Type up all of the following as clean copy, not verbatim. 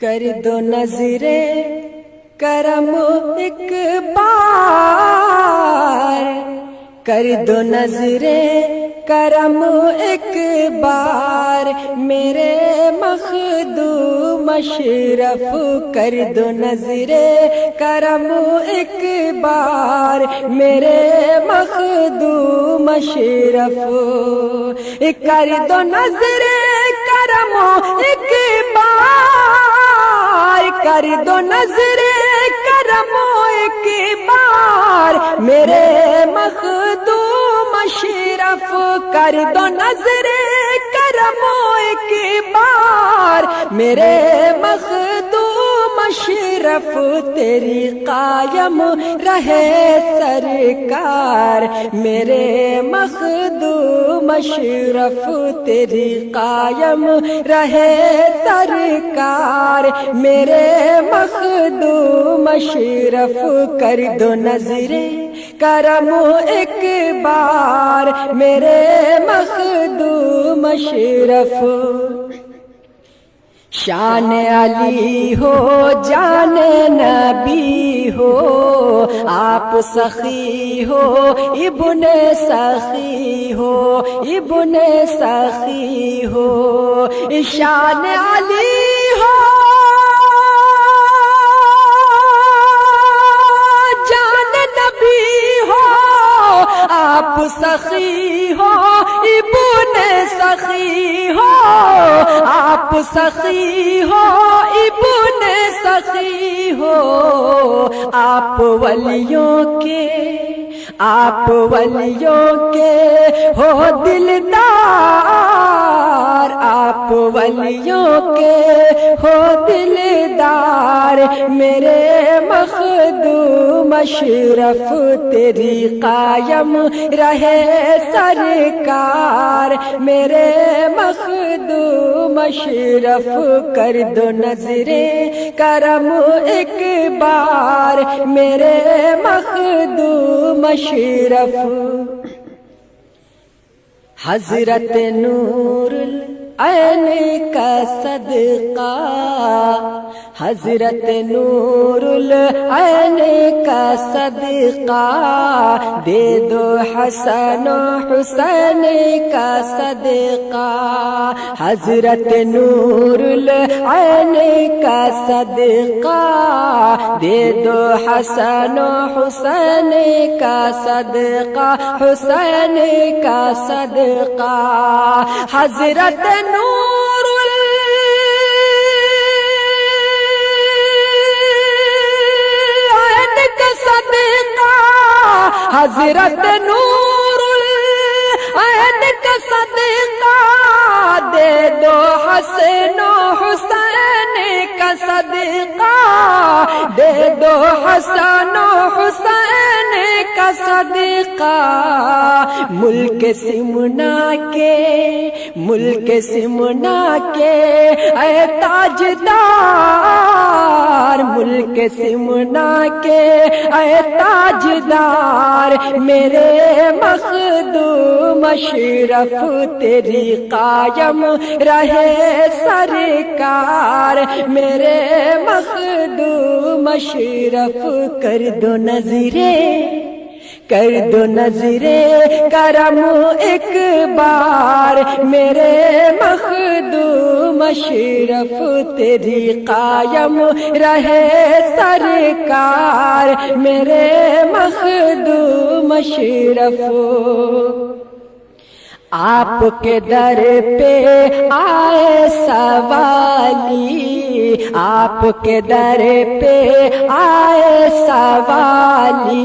کر دو نظرے کرم ایک بار، کر دو نظرے کرم ایک بار، میرے مخدوم اشرف کر دو نظرے کرم ایک بار، میرے مخدوم اشرف کر دو نظرے کرم ایک بار، کر دو نظرے کرم ایک بار، میرے مخدوم اشرف کر دو نظرے کرم ایک بار، میرے مخدوم اشرف تیری قائم رہے سرکار، میرے مخدوم اشرف تیری قائم رہے سرکار، میرے مخدوم اشرف کر دو نظرے کرم ایک بار، میرے مخدوم اشرف شان علی ہو جان نبی ہو، آپ سخی ہو ابن سخی ہو، ابن سخی ہو، شان علی ہو جان نبی ہو، آپ سخی ہو ابن سخی ہو، آپ سخی ہو ابن سخی ہو، آپ ولیوں کے ہو دلدار، آپ ولیوں کے ہو دلدار، میرے مخدوم اشرف تیری قائم رہے سرکار، میرے مخدوم اشرف کر دو نظرے کرم ایک بار، میرے مخدوم اشرف حضرت نور العین کا صدقہ، حضرت نور العین کا صدقہ، دے دو حسن و حسین کا صدقہ، حضرت نور العین کا صدقہ، دے دو حسن و حسین کا صدقہ، حسین کا صدقہ، حضرت نور العین کا صدقہ، حضرت نور العین کا صدقہ، دے دو حسن و حسین کا صدقہ، دے دو حسن و حسین کا صدقہ، ملک سمنا کے اے تاجدار، ملک سمنا کے اے تاجدار، میرے مخدوم اشرف تیری قائم رہے سرکار، میرے مخدوم اشرف کر دو نظرے کرم ایک بار، میرے مخدوم اشرف تیری قائم رہے سرکار، میرے مخدوم اشرف آپ کے در پہ آئے سوالی، آپ کے در پہ آئے سوالی،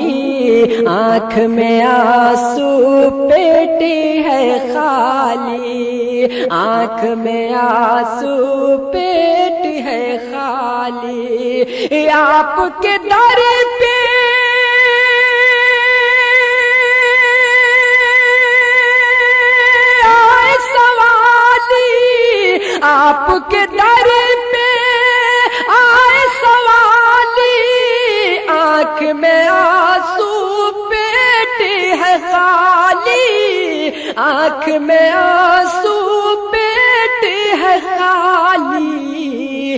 آنکھ میں آنسو پیٹی ہے خالی، آنکھ میں آنسو پیٹی ہے خالی، آپ کے در پہ آپ کے در پہ آئے سوالی، آنکھ میں آنسو پیٹی ہے خالی، آنکھ میں آنسو پیٹی ہے خالی،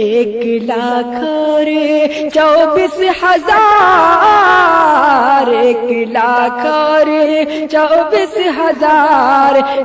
1,24,000, 1,24,000,